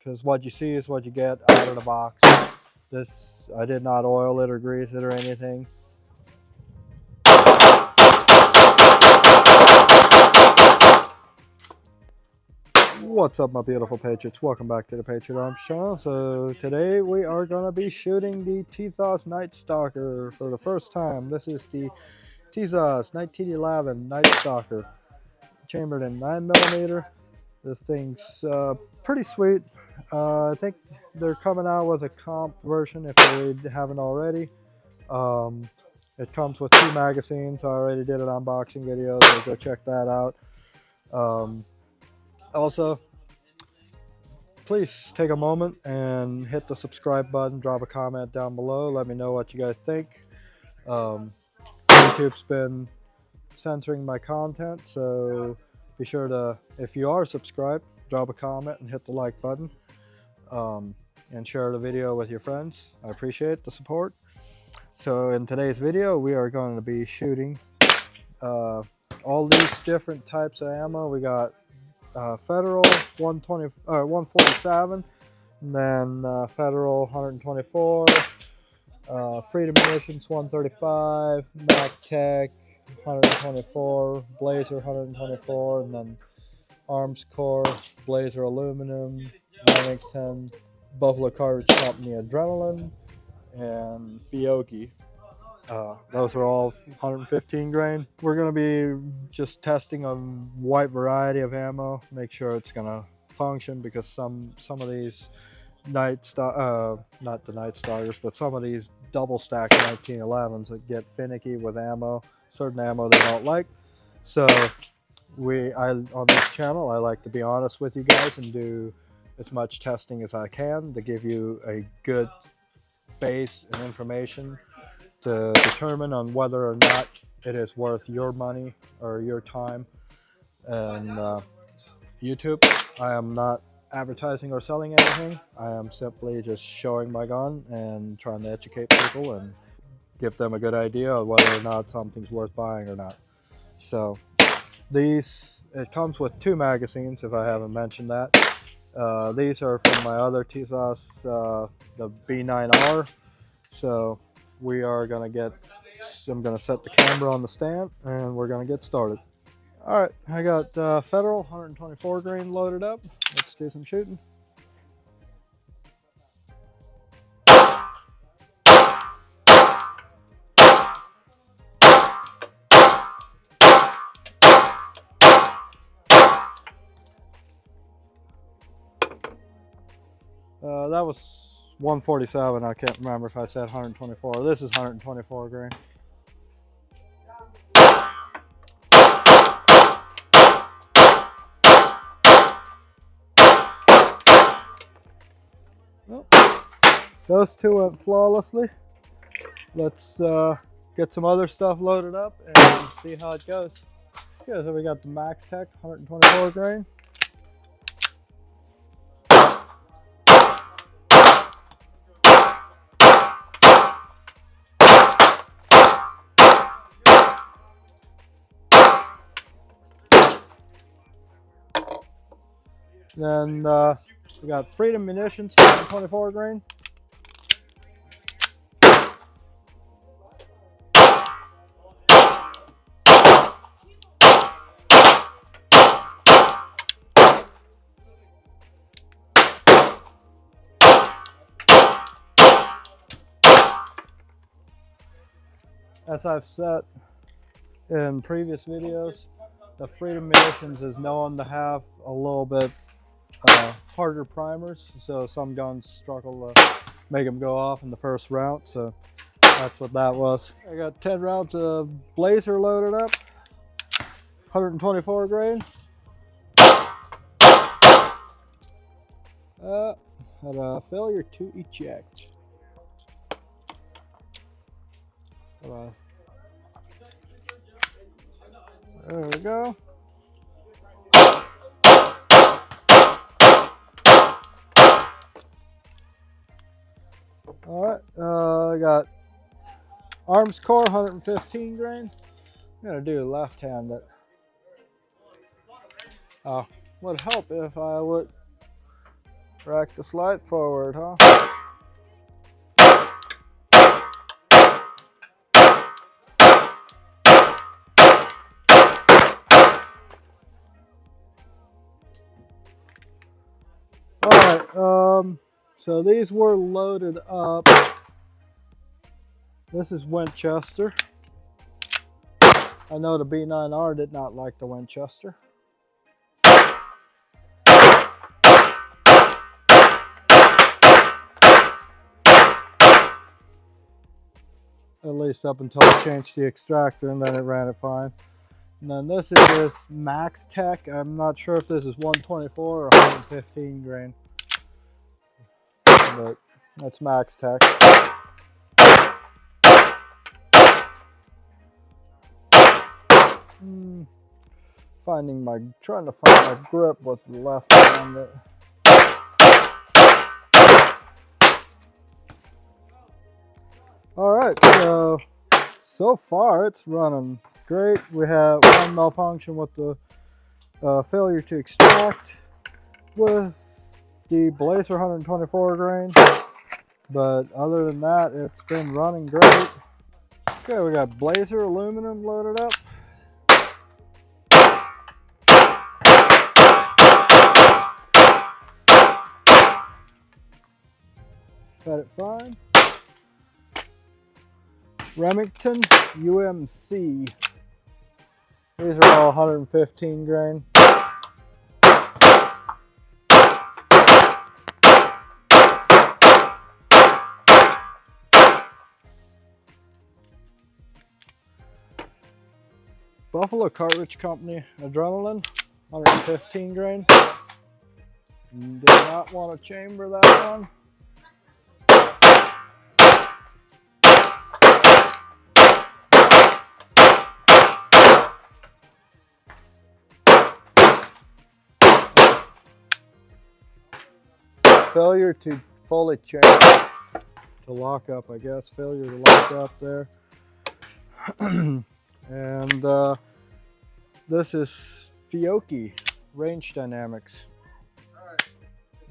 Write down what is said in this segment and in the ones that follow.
because what you see is what you get out of the box. This, I did not oil it or grease it or anything. What's up, my beautiful Patriots? Welcome back to the Patriot Arms channel. So today we are going to be shooting the Tisas Night Stalker for the first time. This is the Tisas 1911 Night Stalker, chambered in 9mm. This thing's pretty sweet. I think they're coming out with a comp version if they haven't already. It comes with 2 magazines. I already did an unboxing video, so go check that out. Also, please take a moment and hit the subscribe button, drop a comment down below, let me know what you guys think. YouTube's been censoring my content, so be sure to, if you are subscribed, drop a comment and hit the like button, and share the video with your friends. I appreciate the support. So in today's video we are going to be shooting all these different types of ammo. We got Federal 147, and then Federal 124, Freedom Munitions 135, Mac Tech 124, Blazer 124, and then Arms Core, Blazer Aluminum, Remington, Buffalo Cartridge Company Adrenaline, and Fiocchi. Those are all 115 grain. We're going to be just testing a wide variety of ammo, make sure it's going to function, because some of these not the Night Stalkers, but some of these double stack 1911s that get finicky with ammo, certain ammo they don't like. So on this channel I like to be honest with you guys and do as much testing as I can to give you a good base and information to determine on whether or not it is worth your money or your time. And YouTube, I am not advertising or selling anything. I am simply just showing my gun and trying to educate people and give them a good idea of whether or not something's worth buying or not. So it comes with 2 magazines, if I haven't mentioned that. These are from my other Tisas, the B9R. So we are going to I'm going to set the camera on the stand and we're going to get started. Alright, I got Federal 124 grain loaded up. Let's do some shooting. That was 147. I can't remember if I said 124. This is 124 grain. Well, those 2 went flawlessly. Let's get some other stuff loaded up and see how it goes. Okay, so we got the Max Tech 124 grain. Then we got Freedom Munitions 124 grain. As I've said in previous videos, the Freedom Munitions is known to have a little bit harder primers, so some guns struggle to make them go off in the first round, so that's what that was. I got 10 rounds of Blazer loaded up, 124 grain. Had a failure to eject. There we go. Alright, I got Arms Core 115 grain. I'm gonna do left-handed. Would help if I would Rack the slide forward, huh? Alright, so these were loaded up. This is Winchester. I know the B9R did not like the Winchester. At least up until I changed the extractor, and then it ran it fine. And then this is this Max Tech. I'm not sure if this is 124 or 115 grain, but that's Max Tech. Trying to find my grip with the left hand. All right, so far it's running great. We have one malfunction with the failure to extract with the Blazer 124 grain, but other than that, it's been running great. Okay, we got Blazer aluminum loaded up. Fed it fine. Remington UMC. These are all 115 grain. Buffalo Cartridge Company Adrenaline, 115 grain. Did not want to chamber that one. Failure to fully chamber, to lock up, I guess. Failure to lock up there. And this is Fiocchi Range Dynamics.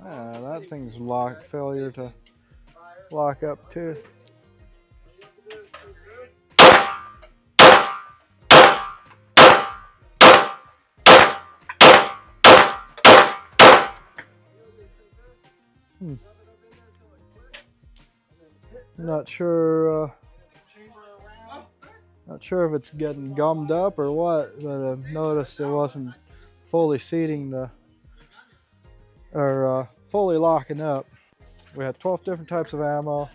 That thing's failure to lock up too. Not sure if it's getting gummed up or what, but I've noticed it wasn't fully seating fully locking up. We had 12 different types of ammo,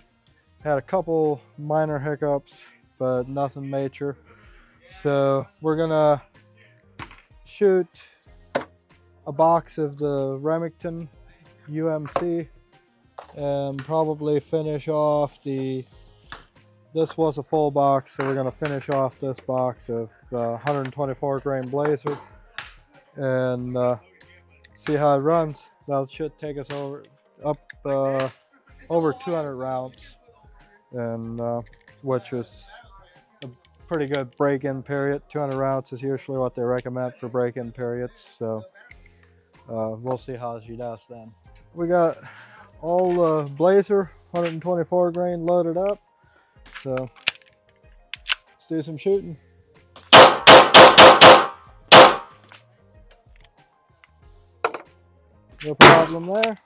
had a couple minor hiccups, but nothing major. So we're gonna shoot a box of the Remington UMC and probably finish off this was a full box, so we're going to finish off this box of 124 grain Blazer and see how it runs. That should take us over 200 rounds, and which is a pretty good break-in period. 200 rounds is usually what they recommend for break-in periods, so we'll see how she does then. We got all the Blazer 124 grain loaded up, so let's do some shooting. No problem there.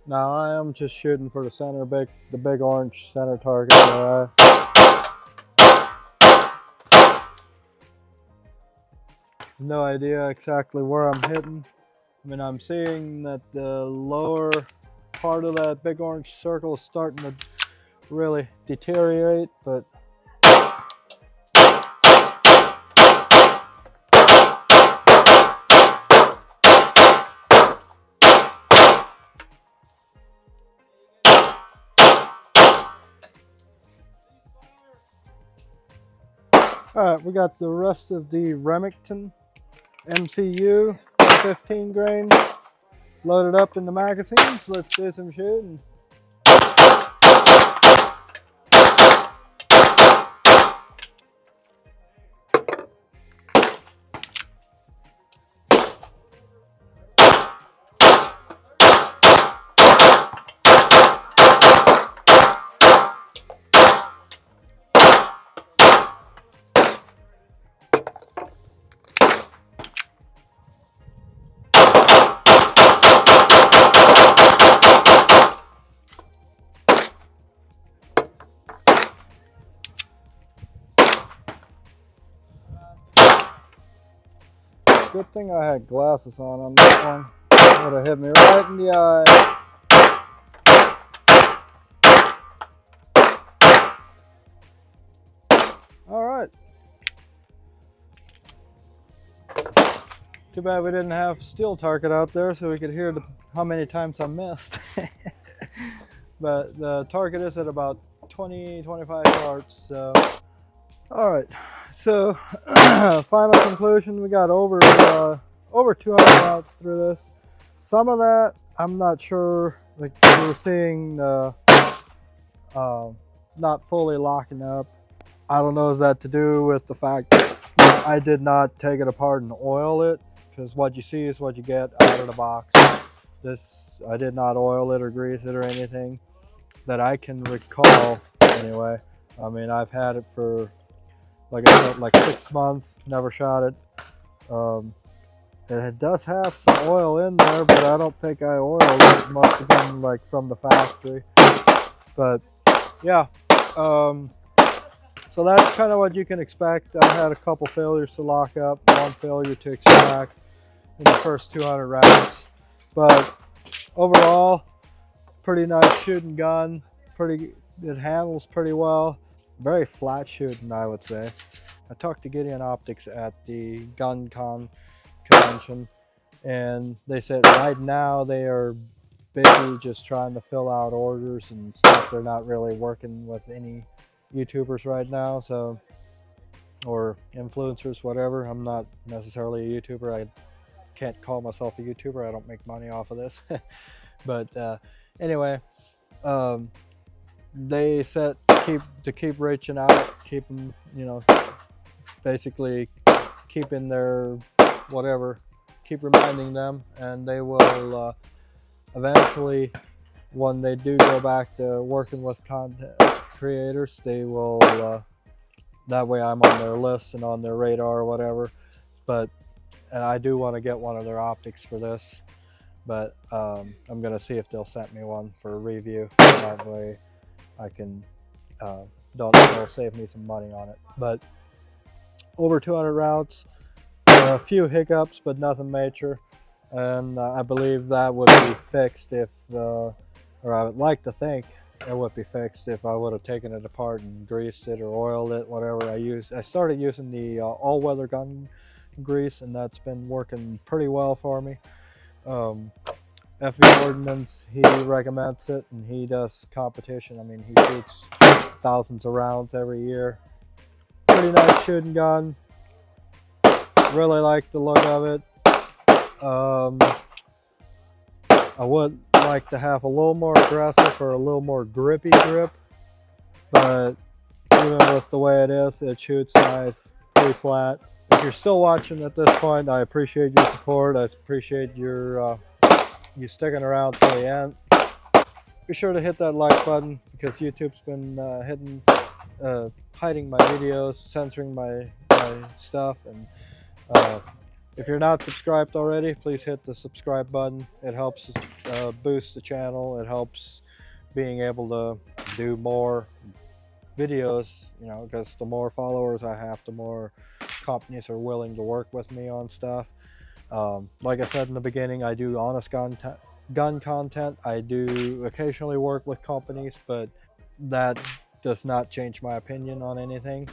Now I am just shooting for the big orange center target. No idea exactly where I'm hitting. I mean, I'm seeing that the lower part of that big orange circle is starting to really deteriorate, but alright, we got the rest of the Remington MCU 15 grain loaded up in the magazines. Let's do some shooting. Good thing I had glasses on this one. Would have hit me right in the eye. All right. Too bad we didn't have steel target out there so we could hear how many times I missed. But the target is at about 20-25 yards. So, all right. So, final conclusion: we got over 200 routes through this. Some of that I'm not sure. Like we were seeing not fully locking up. I don't know, is that to do with the fact that I did not take it apart and oil it, because what you see is what you get out of the box. This, I did not oil it or grease it or anything that I can recall anyway. I mean, I've had it for, like I said, like 6 months, never shot it. It does have some oil in there, but I don't think I oiled it. It must have been like from the factory. But yeah, so that's kind of what you can expect. I had a couple failures to lock up, one failure to extract in the first 200 rounds. But overall, pretty nice shooting gun. It handles pretty well. Very flat shooting, I would say. I talked to Gideon Optics at the Gun Con convention, and they said right now they are busy just trying to fill out orders and stuff. They're not really working with any YouTubers right now, so, or influencers, whatever. I'm not necessarily a YouTuber. I can't call myself a YouTuber. I don't make money off of this. But anyway, they said to keep reaching out, keep them, you know, basically keeping their whatever, keep reminding them, and they will eventually, when they do go back to working with content creators, they will that way I'm on their list and on their radar or whatever. But and I do want to get one of their optics for this, but I'm gonna see if they'll send me one for a review. That way I can it'll save me some money on it. But over 200 routes, a few hiccups, but nothing major, and I believe that would be fixed if, or I would like to think it would be fixed if I would have taken it apart and greased it or oiled it, whatever I used. I started using the all-weather gun grease, and that's been working pretty well for me. FV Ordnance, he recommends it, and he does competition. I mean, he shoots thousands of rounds every year. Pretty nice shooting gun. Really like the look of it. I would like to have a little more aggressive or a little more grippy grip, but even with the way it is, it shoots nice, pretty flat. If you're still watching at this point, I appreciate your support. I appreciate your you sticking around till the end. Be sure to hit that like button, because YouTube's been hiding my videos, censoring my stuff, and if you're not subscribed already, please hit the subscribe button. It helps boost the channel. It helps being able to do more videos, you know, because the more followers I have, the more companies are willing to work with me on stuff. Like I said in the beginning, I do honest gun content. I do occasionally work with companies, but that does not change my opinion on anything.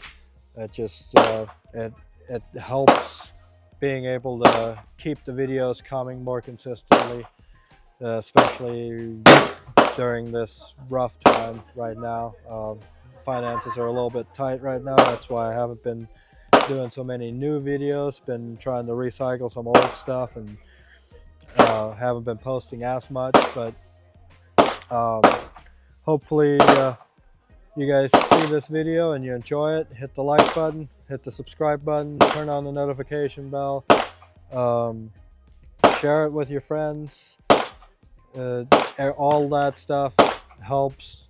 It just it helps being able to keep the videos coming more consistently, especially during this rough time right now. Finances are a little bit tight right now. That's why I haven't been doing so many new videos. Been trying to recycle some old stuff, and haven't been posting as much. But hopefully you guys see this video and you enjoy it. Hit the like button, hit the subscribe button, turn on the notification bell, share it with your friends. All that stuff helps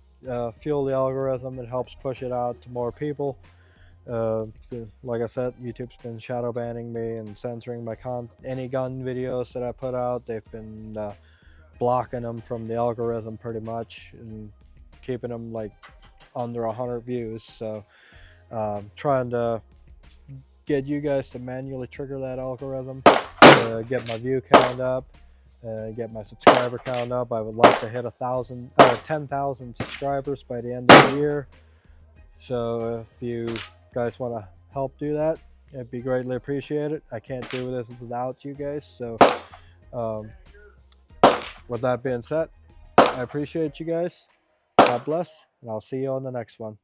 fuel the algorithm. It helps push it out to more people. Like I said, YouTube's been shadow banning me and censoring my any gun videos that I put out. They've been blocking them from the algorithm pretty much, and keeping them like under 100 views. So trying to get you guys to manually trigger that algorithm. to get my view count up, get my subscriber count up. I would like to hit 10,000 subscribers by the end of the year. So if you guys want to help do that, it'd be greatly appreciated. I can't do this without you guys. So with that being said, I appreciate you guys. God bless, and I'll see you on the next one.